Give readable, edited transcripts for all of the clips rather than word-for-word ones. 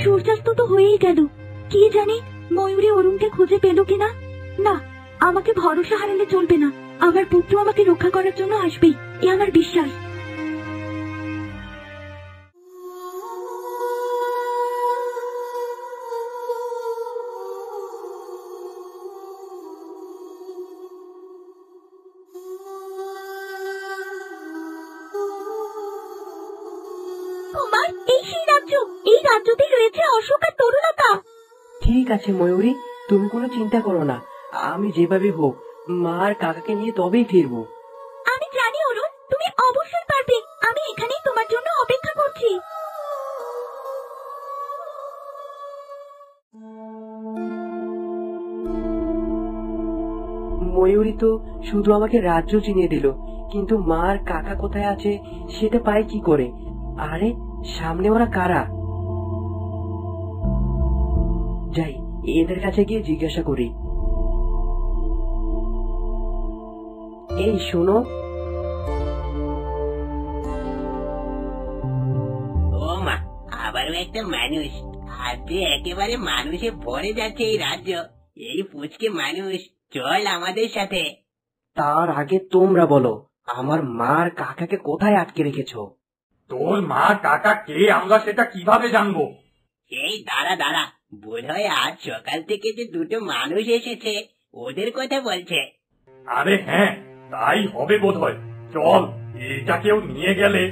সূর্যাস্ত তো হয়েই গেল। কি জানি ময়ূরী অরুণকে খুঁজে পেল কিনা। না, আমাকে ভরসা হারালে চলবে না। আমার পুত্র আমাকে রক্ষা করার জন্য আসবেই, এ আমার বিশ্বাস। কুমার, এই সেই রাজ্য। এই রাজ্যতেই রয়েছে অশোক আর তরুলতা। ঠিক আছে ময়ূরী, তুমি কোনো চিন্তা করো না। আমি যেভাবে হোক মা আর কাকাকে নিয়ে তবেই ফিরবো। আমি জানি অরুণ, তুমি অবশ্যই পারবে। আমি এখানেই তোমার জন্য অপেক্ষা করছি। ময়ূরী তো শুধু আমাকে রাজ্য চিনিয়ে দিল, কিন্তু মা আর কাকা কোথায় আছে সেটা পাই কি করে? আরে সামনে ওরা কারা? যাই, এদের কাছে গিয়ে জিজ্ঞাসা করি। এই শোনো। ও মা, আবারও একটা মানুষ। আজকে একেবারে মানুষে ভরে যাচ্ছে এই রাজ্য। এই পুচকে মানুষ, চল আমাদের সাথে। তার আগে তোমরা বলো, আমার মা আর কাকাকে কোথায় আটকে রেখেছো? তোর মা কাকা কে আমরা সেটা কিভাবে জানবো? এই দাঁড়া দাঁড়া, বোধ হয় আজ সকাল থেকে যে দুটো মানুষ এসেছে ওদের কথা বলছে। আরে হ্যাঁ, তাই হবে বোধহয়। চল, এটাকেও নিয়ে গেলে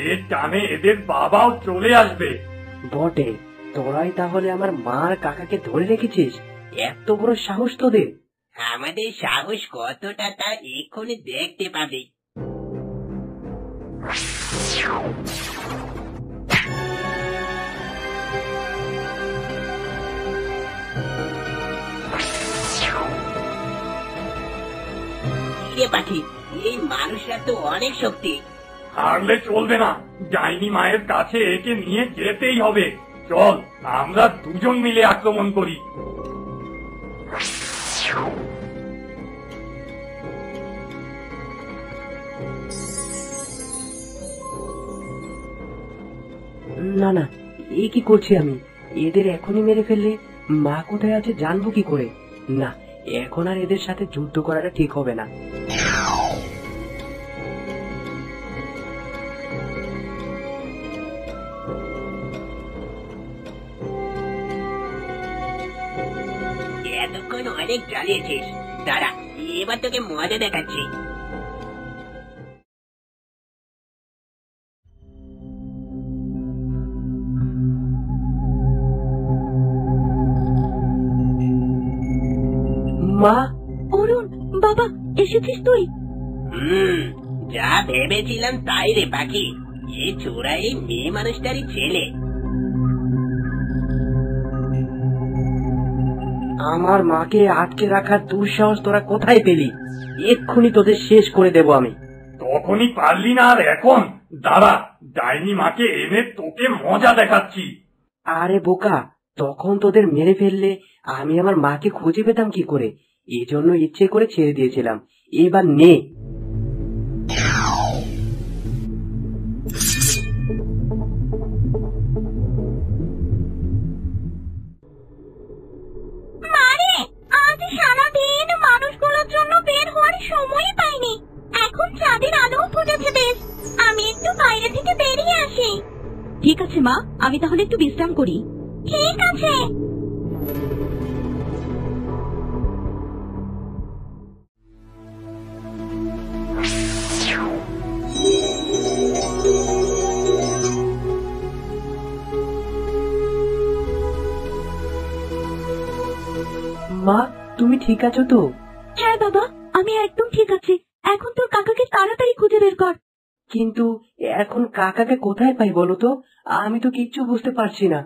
এর টানে এদের বাবাও চলে আসবে। বটে, তোরাই তাহলে আমার মা আর কাকাকে ধরে রেখেছিস? এত বড় সাহস তোদের! আমাদের সাহস কতটা তা এক্ষুনি দেখতে পাবি। পাখি, এই মানুষরা তো অনেক শক্তি। হারলে চলবে না, ডাইনি মায়ের কাছে একে নিয়ে যেতেই হবে। চল, আমরা দুজন মিলে আক্রমণ করি। না না, এ কি করছি আমি? এদের এখনই মেরে ফেললে মা কোথায় আছে জানবো কি করে? না, এখন আর এদের সাথে যুদ্ধ করাটা ঠিক হবে না। এতক্ষণ অনেক চালিয়েছিস, দাঁড়া এবার তোকে মজা দেখাচ্ছি। মা! অরুণ, বাবা, এসেছিস তুই? যা ভেবেছিলাম তাই রে পাখি। এই চোরা এই মেয়ে মানুষটারই ছেলে। আমার মাকে আটকে রাখার দুঃসাহস তোরা কোথায় পেলি? এক্ষুনি তোদের শেষ করে দেব আমি। তখনই পারলি না আর এখন? দাঁড়া, ডাইনি মাকে এনে তোকে মজা দেখাচ্ছি। আরে বোকা, তখন তোদের মেরে ফেললে আমি আমার মাকে খুঁজে পেতাম কি করে? এজন্য ইচ্ছে করে ছেড়ে দিয়েছিলাম। এবার নে। মারে, আজ সারাদিন মানুষগুলোর জন্য বের হওয়ার সময়ই পাইনি। এখন চাঁদের আলো ফুটেছে বেশ, আমি একটু বাইরে থেকে বেরিয়ে আসি। ঠিক আছে মা, আমি তাহলে একটু বিশ্রাম করি। ঠিক আছে। মা, তুমি ঠিক আছো তো? হ্যাঁ বাবা, আমি একদম ঠিক আছি। এখন তোর কাকাকে তাড়াতাড়ি খুঁজে বের কর। কিন্তু এখন কাকাকে কোথায় পাই বলো তো? আমি তো কিচ্ছু বুঝতে পারছি না।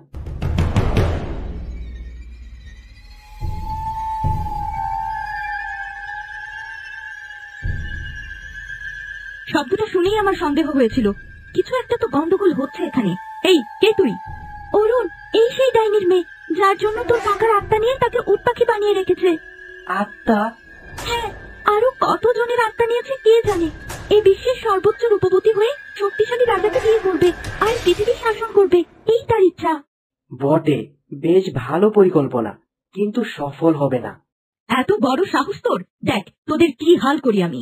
শব্দটা শুনেই আমার সন্দেহ হয়েছিল। কিছু একটা তো গন্ডগোল হচ্ছে এখানে। এই, কে তুই? অরুণ, এই সেই ডাইনির মেয়ে যার জন্য তোর কাকার আত্মা নিয়ে তাকে উট পাখি বানিয়ে রেখেছে। আত্মা? হ্যাঁ, আরো কতজনের আত্মা নিয়েছে কে জানে। এই বিশ্বের সর্বোচ্চ রূপবতী হয়ে শক্তিশালী রাজাকে বিয়ে করবে আর পৃথিবী শাসন করবে, এই তার ইচ্ছা। বটে, বেশ ভালো পরিকল্পনা, কিন্তু সফল হবে না। এত বড় সাহস তোর! দেখ তোদের কি হাল করি আমি।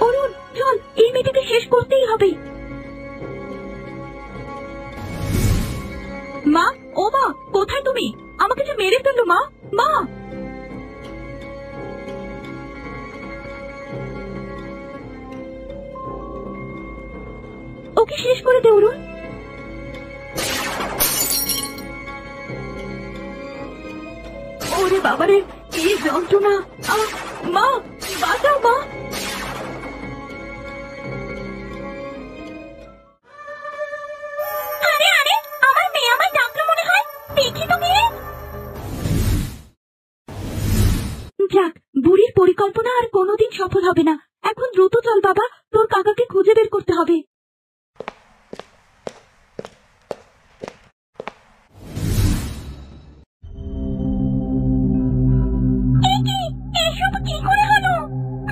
অরুণ চল, এই মেয়েটাকে শেষ করতেই হবে। মা, ও মা, কোথায় তুমি? আমাকে যে মেরে ফেললো মা। মা, ওকে শেষ করে দে অরুণ। ওরে বাবারে, কি যন্ত্রণা! মা, বাঁচাও মা। আরে আরে, আমার মেয়ে আমায় ডাকলো মনে হয়, দেখি তো গিয়ে। যাক, বুড়ির পরিকল্পনা আর কোনোদিন সফল হবে না। এখন দ্রুত চল বাবা, তোর কাকাকে খুঁজে বের করতে হবে। এসব কি করে হলো?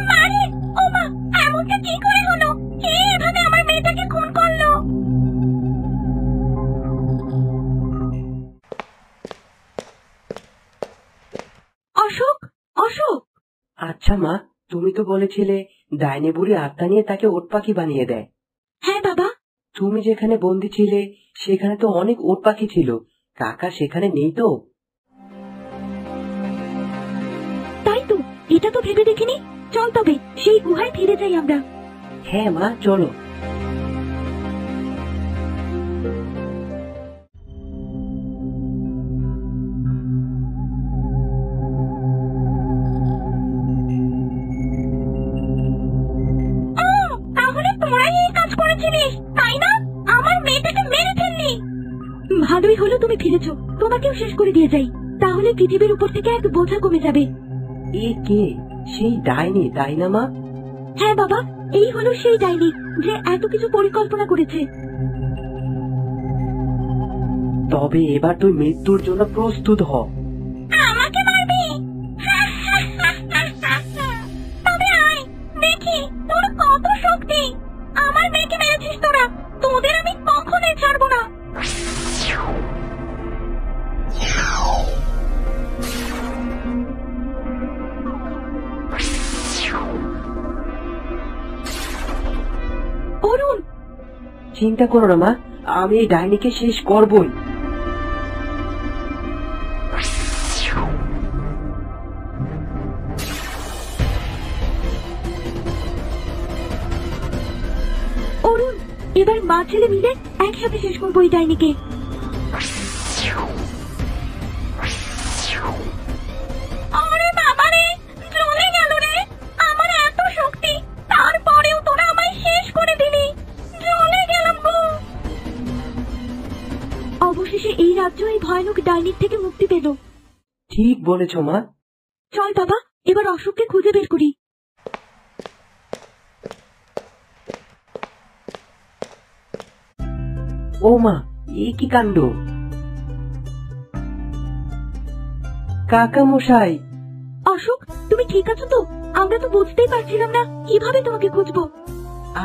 মারে, ও মা, এমনটা কি করে হলো? কে এভাবে আমার মেয়েটাকে খুন করলো? অশোক, অশোক! আচ্ছা মা, তুমি তো বলেছিলে ডাইনি বুড়ি আত্মা নিয়ে তাকে ওট পাখি বানিয়ে দেয়। হ্যাঁ বাবা। তুমি যেখানে বন্দি ছিলে সেখানে তো অনেক ওট পাখি ছিল, কাকা সেখানে নেই তো? তাই তো, এটা তো ভেবে দেখিনি। চল তবে সেই গুহায় ফিরে যাই আমরা। হ্যাঁ মা, চলো। তাহলে তোরাই এই কাজ করেছিলিস, তাই না? আমার মেয়েটাকে মেরে ফেললি। ভালোই হলো তুমি ফিরেছো, তোমাকেও শেষ করে দিয়ে যাই, তাহলে পৃথিবীর উপর থেকে এক বোঝা কমে যাবে। এ কে? সেই ডাইনি, তাই না মা? হ্যাঁ বাবা, এই হলো সেই ডাইনি যে এত কিছু পরিকল্পনা করেছে। তবে এবার তুই মৃত্যুর জন্য প্রস্তুত হ। আমাকে মারবি? তবে আয়, দেখি তোর কত শক্তি। আমার মেয়েকে মেরেছিস তোরা, তোদের আমি কখনোই ছাড়বো না। অরুণ, চিন্তা করো না মা, আমি এই ডাইনিকে শেষ করবই। অরুণ, এবার মা ছেলে মিলে একসাথে শেষ করবো এই ডাইনিকে। আরে বাবারে, চলে গেল রে! আমার এত শক্তি, তারপরেও তোরা আমায় শেষ করে দিলি। চলে গেলাম গো। অবশেষে এই রাজ্য এই ভয়ানক ডাইনির থেকে মুক্তি পেল। ঠিক বলেছ মা। চল বাবা, এবার অশোককে খুঁজে বের করি। ও মা, এ কি কাণ্ড! কাকা মশাই! অশোক, তুমি ঠিক আছো তো? আমরা তো বুঝতেই পারছিলাম না কিভাবে তোমাকে খুঁজবো।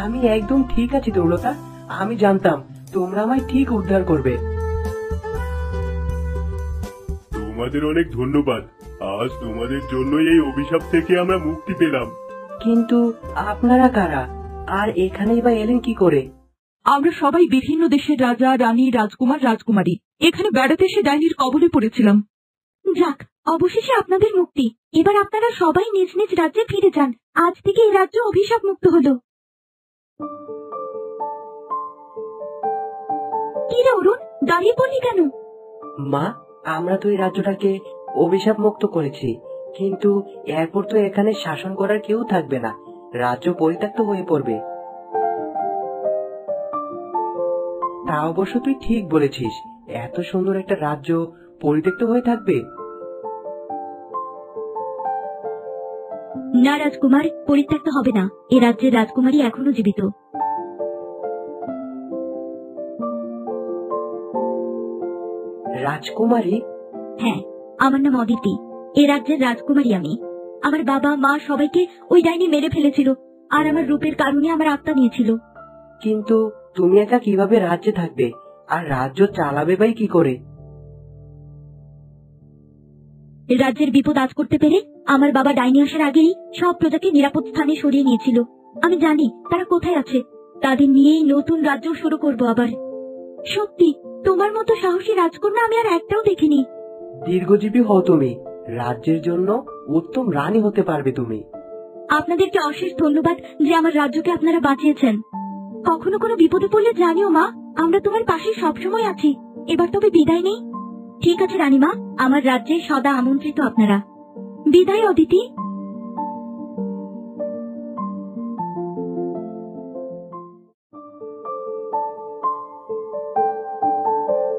আমি একদম ঠিক আছি দৌলতা, আমি জানতাম তোমরা আমায় ঠিক উদ্ধার করবে। তোমাদের অনেক ধন্যবাদ, আজ তোমাদের জন্যই এই অভিশাপ থেকে আমরা মুক্তি পেলাম। কিন্তু আপনারা কারা, আর এখানেই বা এলেন কি করে? আমরা সবাই বিভিন্ন দেশের রাজা, রানী, রাজকুমার, রাজকুমারী। এখানে বেড়াতে এসে ডাইনির কবলে পড়েছিলাম। যাক, অবশেষে আপনাদের মুক্তি। এবার আপনারা সবাই নিজ নিজ রাজ্যে ফিরে যান। আজ থেকে এই রাজ্য অভিশাপ মুক্ত হলো। কি রে অরুণ, দাঁড়িয়ে পড়লি কেন? মা, আমরা তো এই রাজ্যটাকে অভিশাপ মুক্ত করেছি, কিন্তু এরপর তো এখানে শাসন করার কেউ থাকবে না, রাজ্য পরিত্যক্ত হয়ে পড়বে। তা অবশ্য তুই ঠিক বলেছিস, এত সুন্দর একটা রাজ্য পরিত্যক্ত হয়ে থাকবে? না রাজকুমার, পরিত্যক্ত হবে না। এ রাজ্যের রাজকুমারী এখনো জীবিত। রাজকুমারী? হ্যাঁ, আমার নাম অদিতি। এ রাজ্যের রাজকুমারী আমি। আমার বাবা মা সবাইকে ওই ডাইনি মেরে ফেলেছিল, আর আমার রূপের কারণে আমার আত্মা নিয়েছিল। কিন্তু তুমি একা কিভাবে রাজ্যে থাকবে, আর রাজ্য চালাবে ভাই কি করে? রাজ্যের বিপদ আজ করতে পেরে আমার বাবা ডাইনি আসার আগেই সব প্রজাকে নিরাপদ স্থানে সরিয়ে নিয়েছিল। আমি জানি তারা কোথায় আছে, তাদের নিয়েই নতুন রাজ্য শুরু করব আবার। সত্যি, তোমার মতো সাহসী রাজকন্যা আমি আর একটাও দেখিনি। দীর্ঘজীবী হও তুমি, রাজ্যের জন্য উত্তম রানী হতে পারবে তুমি। আপনাদেরকে অশেষ ধন্যবাদ যে আমার রাজ্যকে আপনারা বাঁচিয়েছেন। কখনো কোনো বিপদে পড়লে জানিও মা, আমরা তোমার পাশে সবসময় আছি। এবার তবে বিদায় নেই। ঠিক আছে রানীমা, আমার রাজ্যে সদা আমন্ত্রিত আপনারা। বিদায় অদিতি।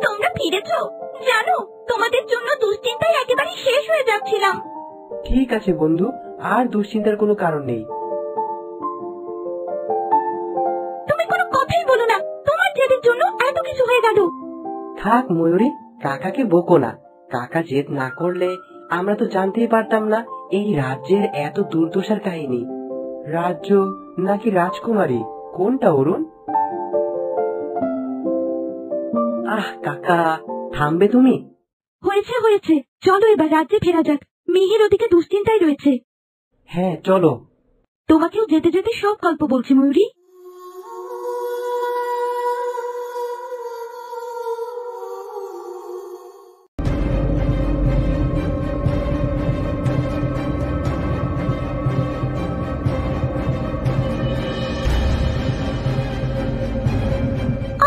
তোমরা ফিরেছো? জানো, তোমাদের জন্য দুশ্চিন্তায় একেবারে শেষ হয়ে যাচ্ছিলাম। ঠিক আছে বন্ধু, আর দুশ্চিন্তার কোনো কারণ নেই। তুমি কোনো কথাই বলো না, তোমার জেদের জন্য এত কিছু হয়ে গেল। থাক ময়ূরী, কাকাকে বকো না। কাকা জেদ না করলে আমরা তো জানতেই পারতাম না এই রাজ্যের এত দুর্দশার কাহিনী। রাজ্য নাকি রাজকুমারী, কোনটা অরুণ? আহ কাকা, থামবে তুমি? হয়েছে হয়েছে, চলো এবার রাজ্যে ফেরা যাক। মিহির ওদিকে দুশ্চিন্তায় রয়েছে। হ্যাঁ চলো। তোমাকেও যেতে যেতে সব গল্প বলছি ময়ূরী।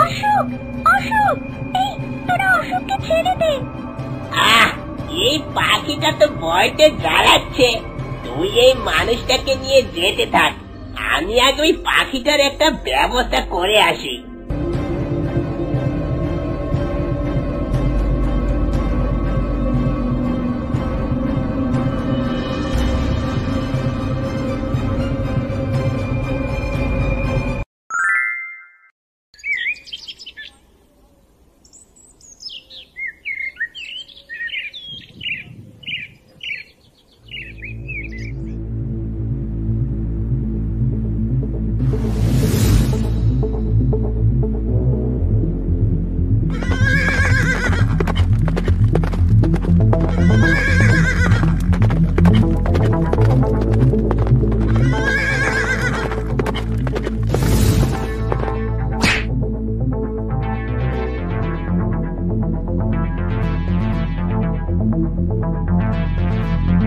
অশোক, অশোক, এই তোরা অশোককে ছেড়ে দে। এই পাখিটা তো বয়টে জ্বালাচ্ছে। তুই এই মানুষটাকে নিয়ে যেতে থাক, আমি আগে ওই পাখিটার একটা ব্যবস্থা করে আসি।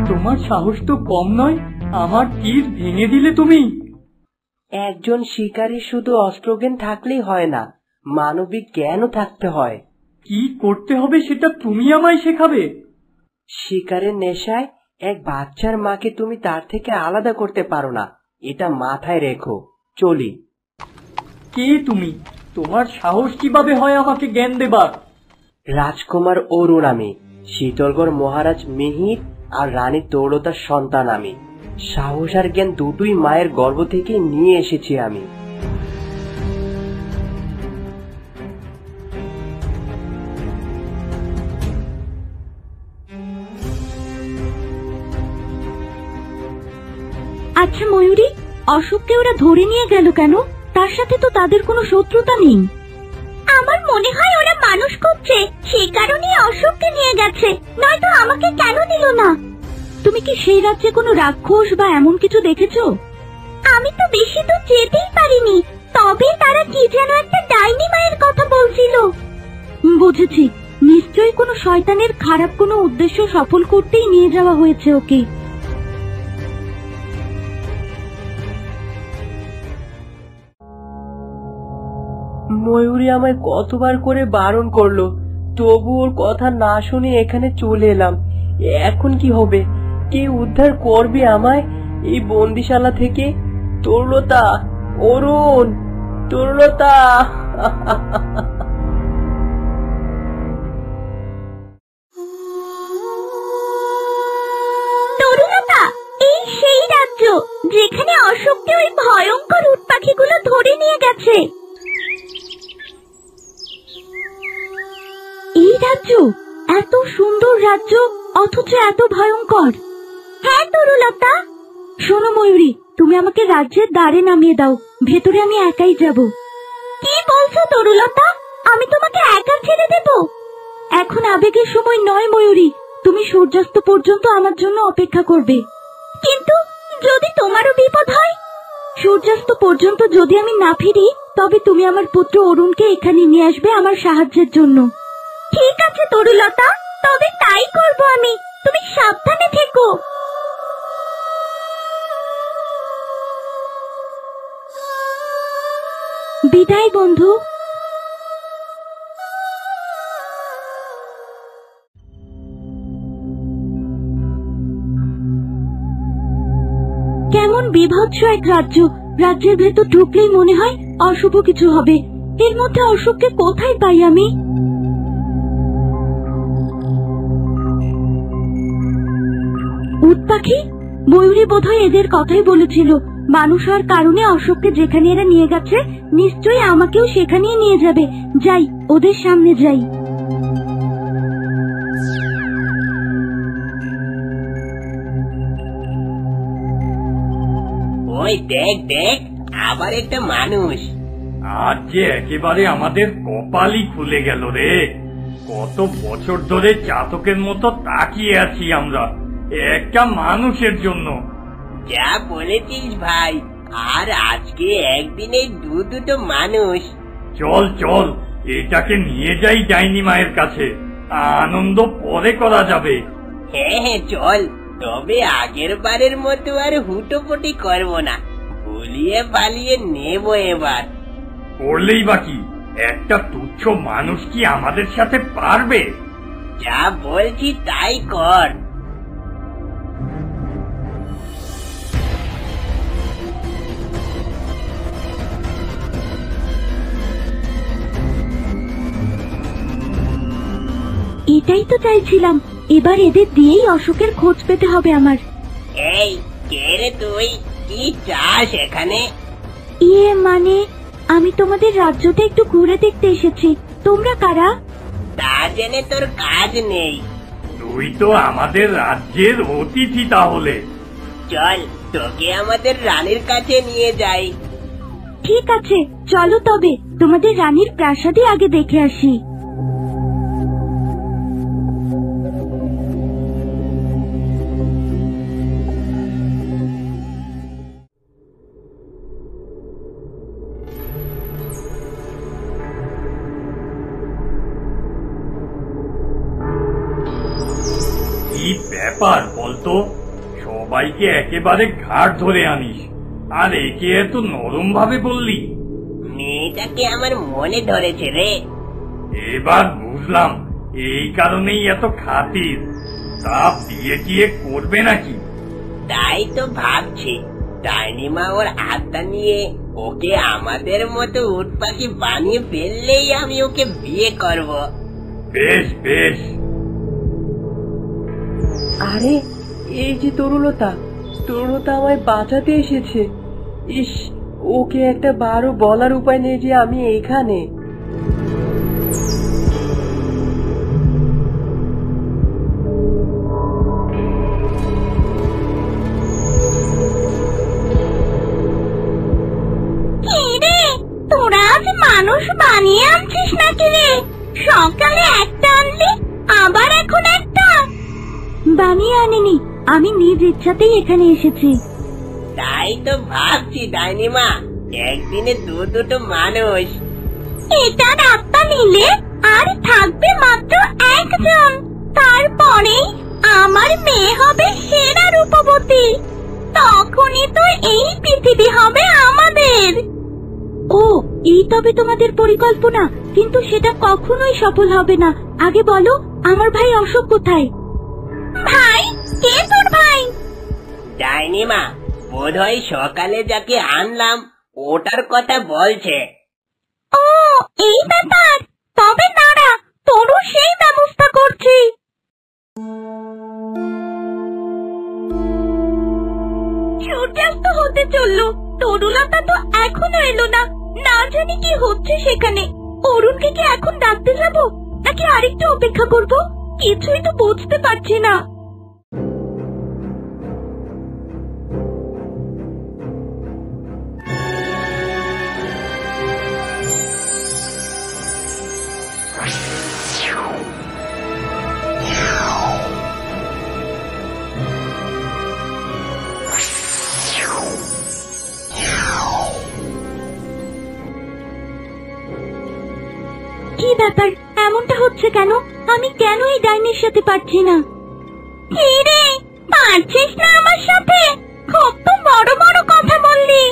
তোমার সাহস তো কম নয়, আমার তীর ভেঙে দিলে তুমি। একজন শিকারী শুধু অস্ত্রজ্ঞান থাকলেই হয় না, মানবিক জ্ঞানও থাকতে হয়। কি করতে হবে সেটা তুমি আমায় শেখাবে? শিকারের নেশায় এক বাচ্চার মাকে তুমি তার থেকে আলাদা করতে পারো না, এটা মাথায় রেখো। চলি। কে তুমি? তোমার সাহস কিভাবে হয় আমাকে জ্ঞান দেবার? রাজকুমার অরুণ আমি, শীতলগড় মহারাজ মিহির আর রানী দৌলতার সন্তান আমি। সাহস আর জ্ঞান দুটোই মায়ের গর্ভ থেকে নিয়ে এসেছি আমি। আচ্ছা ময়ূরী, অশোককে ওরা ধরে নিয়ে গেল কেন? তার সাথে তো তাদের কোনো শত্রুতা নেই। আমার মনে হয় ওরা মানুষ খুঁজছে, সেই কারণে অশোককে নিয়ে গেছে, নয়তো আমাকে কেন দিল না? তুমি কি সেই রাজ্যে কোনো রাক্ষস বা এমন কিছু দেখেছো? আমি তো বেশি তো যেতেই পারিনি, তবে তারা কি যেন একটা ডাইনি মায়ের কথা বলছিল। বুঝেছি, নিশ্চয়ই কোনো শয়তানের খারাপ কোনো উদ্দেশ্য সফল করতেই নিয়ে যাওয়া হয়েছে ওকে। ময়ূরী আমায় কতবার করে বারণ করলো, তবু ওর কথা না শুনে এখানে চলে এলাম। এখন কি হবে? কে উদ্ধার করবে আমায় এই বন্দিশালা থেকে? তরুলতা, অরুণ, তরুলতা। তরুলতা, এই সেই রাজ্য যেখানে অশোককে ওই ভয়ঙ্কর উট পাখিগুলো ধরে নিয়ে গেছে। এই রাজ্য, এত সুন্দর রাজ্য অথচ এত ভয়ঙ্কর। হ্যাঁ তরুলতা। শোনো ময়ূরী, তুমি আমাকে রাজ্যের দ্বারে নামিয়ে দাও, ভেতরে আমি একাই যাব। কি বলছো তরুলতা? আমি তোমাকে একা ছেড়ে দেব? এখন আবেগের সময় নয় ময়ূরী, তুমি সূর্যাস্ত পর্যন্ত আমার জন্য অপেক্ষা করবে। কিন্তু যদি তোমারও বিপদ হয়? সূর্যাস্ত পর্যন্ত যদি আমি না ফিরি, তবে তুমি আমার পুত্র অরুণকে এখানে নিয়ে আসবে আমার সাহায্যের জন্য। ঠিক আছে তরুলতা, তবে তাই করব আমি। তুমি সাবধানে থেকো। বিদায় বন্ধু। কেমন বিভৎস এক রাজ্য। রাজ্যের ভেতর ঢুকলেই মনে হয় অশুভ কিছু হবে। এর মধ্যে অশুভকে কোথায় পাই আমি? উট পাখি, ময়ূরী বোধহয় এদের কথাই বলেছিল। মানুষ হওয়ার কারণে অশোককে যেখানে এরা নিয়ে গেছে, নিশ্চয়ই আমাকেও সেখানেই নিয়ে যাবে। যাই, ওদের সামনে যাই। ওই দেখ দেখ, আবার একটা মানুষ। আজ যে একেবারে আমাদের কপালই খুলে গেল রে। কত বছর ধরে চাতকের মতো তাকিয়ে আছি আমরা একটা মানুষের জন্য। যা বলেছিস ভাই, আর আজকে একদিনে দুটো মানুষ। চল চল, এটাকে নিয়ে যাই ডাইনি মায়ের কাছে, আনন্দ পরে করা যাবে। হ্যাঁ হ্যাঁ চল, তবে আগের বারের মতো আর হুটোপুটি করবো না, ভুলিয়ে পালিয়ে নেব এবার। করলেই বাকি, একটা তুচ্ছ মানুষ কি আমাদের সাথে পারবে? যা বলছি তাই কর। এটাই তো চাইছিলাম। এবার এদের দিয়েই অশোকের খোঁজ পেতে হবে আমার। এই কে রে তুই? কি চাস এখানে? মানে আমি তোমাদের রাজ্যতে একটু ঘুরে দেখতে এসেছি। তোমরা কারা? তা জেনে তোর কাজ নেই। তুই তো আমাদের রাজ্যের অতিথি তাহলে। চল, তোকে আমাদের রানীর কাছে নিয়ে যাই। ঠিক আছে, চলো তবে তোমাদের রানীর প্রাসাদে আগে দেখে আসি। কি ব্যাপার বলতো? সবাইকে একেবারে ঘাড় ধরে আনিস, আর একে এত নরম ভাবে বললি। মেয়েটাকে আমার মনে ধরেছে রে। এবার বুঝলাম, এই কারণেই এত খাতির। তা বিয়ে টিয়ে করবে নাকি? তাই তো ভাবছি, ডাইনিমা ওর আত্মা নিয়ে ওকে আমাদের মতো উট পাখি বানিয়ে ফেললেই আমি ওকে বিয়ে করব। বেশ বেশ। আরে, এই যে তরুলতা, তরুলতা আমায় বাঁচাতে এসেছে। ইস, ওকে একটা বারো বলার উপায় নেই যে আমি এখানে। তোরা আজ মানুষ বানিয়ে আনছিস নাকি রে? সকালে একটা আনলি, আবার এখন একটা। বানিয়ে আনিনি, আমি নিজ ইচ্ছাতেই এখানে এসেছি। তাই তো ভাবছি ডাইনিমা, একদিনে দুটো মানুষ। এটার আত্মা নিলে আর থাকবে মাত্র একজন। তারপরেই আমার মেয়ে হবে সেরা রূপবতী। তখনই তো এই পৃথিবী হবে আমাদের। ও, এই তবে তোমাদের পরিকল্পনা, কিন্তু সেটা কখনোই সফল হবে না। আগে বলো, আমার ভাই অশোক কোথায়? ভাই? কে তোর ভাই? ডাইনিমা, বোধহয় সকালে যাকে আনলাম ওটার কথা বলছে। ও, এই ব্যাপার। তবে দাঁড়া, তোরও সেই ব্যবস্থা করছি। সূর্যাস্ত হতে চললো, তরুলতা তো এখনো এলো না। না জানি কি হচ্ছে সেখানে। অরুণকে কি এখন ডাকতে যাবো, নাকি আরেকটু অপেক্ষা করব? কিছুই তো বুঝতে পারছি না। কি ব্যাপার, এমনটা হচ্ছে কেন? আমি কেন এই ডাইনির সাথে পারছি না? কি রে, পারছিস না আমার সাথে? খুব তো বড় বড় কথা বললি।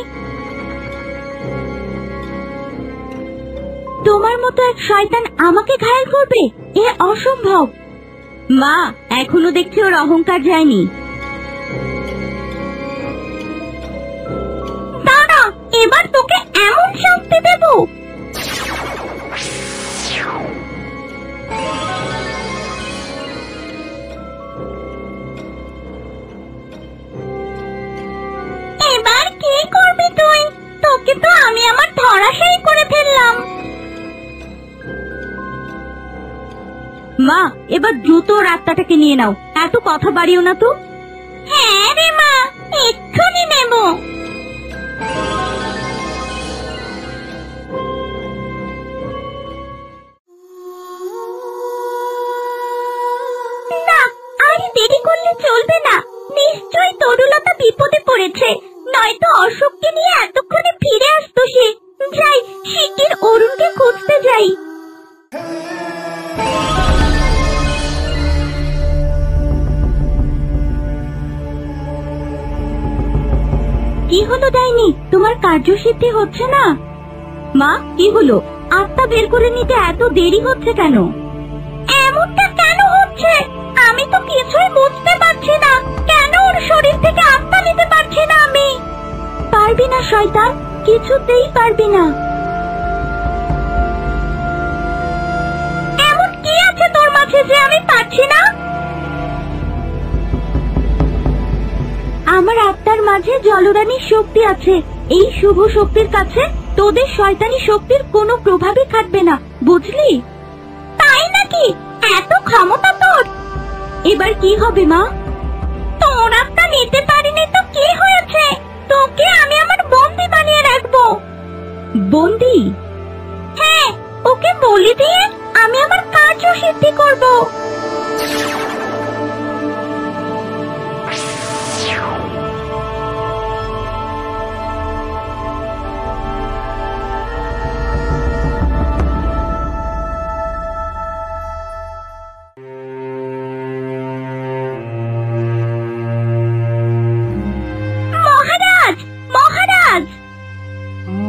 তোমার মতো এক শয়তান আমাকে ঘায়েল করবে? এ অসম্ভব। মা, এখনো দেখছি ওর অহংকার যায়নি। দাঁড়া, এবার তোকে এমন শাস্তি দেব। এবার কি করবি তুই? তোকে তো আমি আমার ধরাশায়ী করে ফেললাম। মা, এবার দ্রুত রাস্তাটাকে নিয়ে নাও, এত কথা বাড়িও না তো। হ্যাঁ রে মা, এক্ষুনি নেব। না, আর দেরি করলে চলবে না। নিশ্চয়ই তরুলতা বিপদে পড়েছে, নয়তো অশোককে নিয়ে এতক্ষণে ফিরে আসতো সে। যাই, শিগগির অরুণকে খুঁজতে যাই। কি হলো ডাইনি, তোমার কার্যসিদ্ধি হচ্ছে না? মা, কি হলো? আত্মা বের করে নিতে এত দেরি হচ্ছে কেন? এমনটা কেন হচ্ছে? আমি তো কিছুই বুঝতে পারছি না। কেন ওর শরীর থেকে আত্মা নিতে পারছি না আমি? পারবি না শয়তান, কিছুতেই পারবি না। এমন কি আছে তোর মাঝে যে আমি পারছি না? আমার আত্মার মাঝে জলরানীর শক্তি আছে। এই শুভ শক্তির কাছে তোদের শয়তানি শক্তির কোনো প্রভাবই খাটবে না, বুঝলি? তাই নাকি? এত ক্ষমতা তোর? এবার কি হবে মা? তোর আত্মা নিতে পারিনি তো কি হয়েছে? তোকে আমি আমার বন্দি বানিয়ে রাখবো। বন্দি? হ্যাঁ, ওকে বলি দিয়ে আমি আমার কার্য সিদ্ধি করব।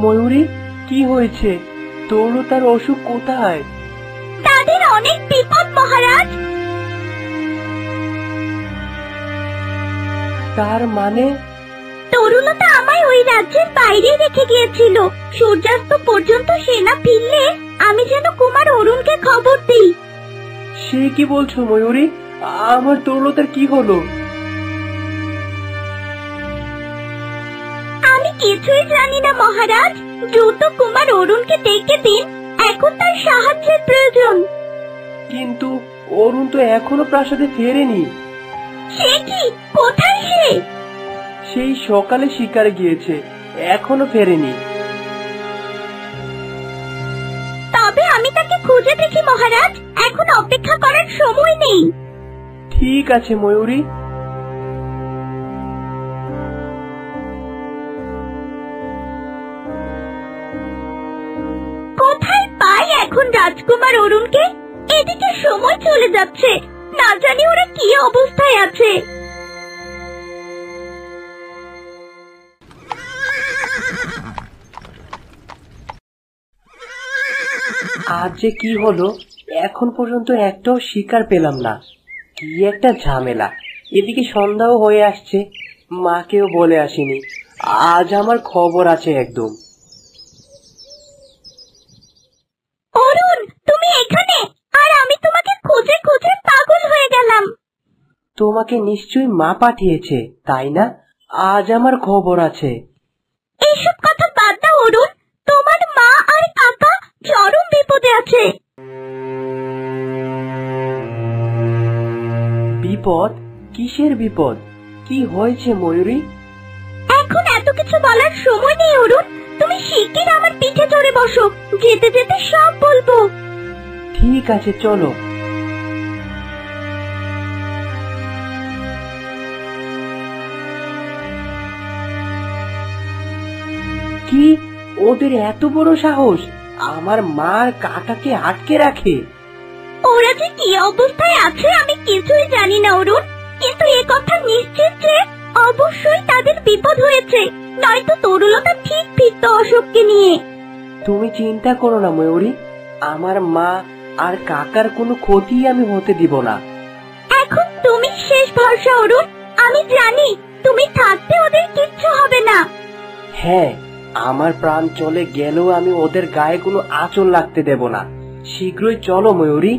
ময়ূরী, কি হয়েছে? তরুলতার অসুখ কোথায়? তাদের অনেক বিপদ মহারাজ। তার মানে? তরুলতা আমায় ওই রাজ্যের বাইরে রেখে গিয়েছিল। সূর্যাস্ত পর্যন্ত সেনা ফিরলে আমি যেন কুমার অরুণকে খবর দিই। সে কি বলছো ময়ূরী? আমার তরুলতার কি হলো? আমি কিছুই জানি না মহারাজ। দ্রুত কুমার অরুণকে ডেকে দিন, এখন তার সাহায্যের প্রয়োজন। কিন্তু অরুণ তো এখনো প্রাসাদে ফেরেনি। সে কি? কোথায় সে? সেই সকালে শিকারে গিয়েছে, এখনো ফেরেনি। তবে আমি তাকে খুঁজে দেখি মহারাজ, এখন অপেক্ষা করার সময় নেই। ঠিক আছে ময়ূরী। কোথায় পাই এখন রাজকুমার অরুণকে? এদিকে সময় চলে যাচ্ছে, না জানি ওরা কি অবস্থায় আছে। আজ যে কি হলো, এখন পর্যন্ত একটাও শিকার পেলাম না। কি একটা ঝামেলা। এদিকে সন্ধ্যাও হয়ে আসছে, মাকেও বলে আসিনি। আজ আমার খবর আছে একদম। অরুণ, তুমি এখানে? আর আমি তোমাকে খুঁজে খুঁজে পাগল হয়ে গেলাম। তোমাকে নিশ্চয়ই মা পাঠিয়েছে, তাই না? আজ আমার খবর আছে। এইসব কথা বাদ দাও অরুণ, তোমার মা আর কাকা চরম বিপদে আছে। বিপদ? কিসের বিপদ? কি হয়েছে ময়ূরী? এখন এত কিছু বলার সময় নেই অরুণ, তুমি শিগগির আমার পিঠে চড়ে বসো, যেতে যেতে সব বলবো। ঠিক আছে, চলো। কি, ওদের এত বড় সাহস আমার মার কাকাকে আটকে রাখে? ওরা যে কি অবস্থায় আছে আমি কিছুই জানি না অরুণ, কিন্তু এ কথা নিশ্চিত যে অবশ্যই তাদের বিপদ হয়েছে, নয়তো তরুলতা ঠিক ফিরত অশোককে নিয়ে। তুমি চিন্তা করো না ময়ূরী, আমার মা আর কাকার কোনো ক্ষতি আমি হতে দিব না। এখন তুমি শেষ ভরসা অরুণ, আমি জানি তুমি থাকতে ওদের কিচ্ছু হবে না। হ্যাঁ, আমার প্রাণ চলে গেলেও আমি ওদের গায়ে কোনো আঁচল লাগতে দেব না। শীঘ্রই চলো ময়ূরী,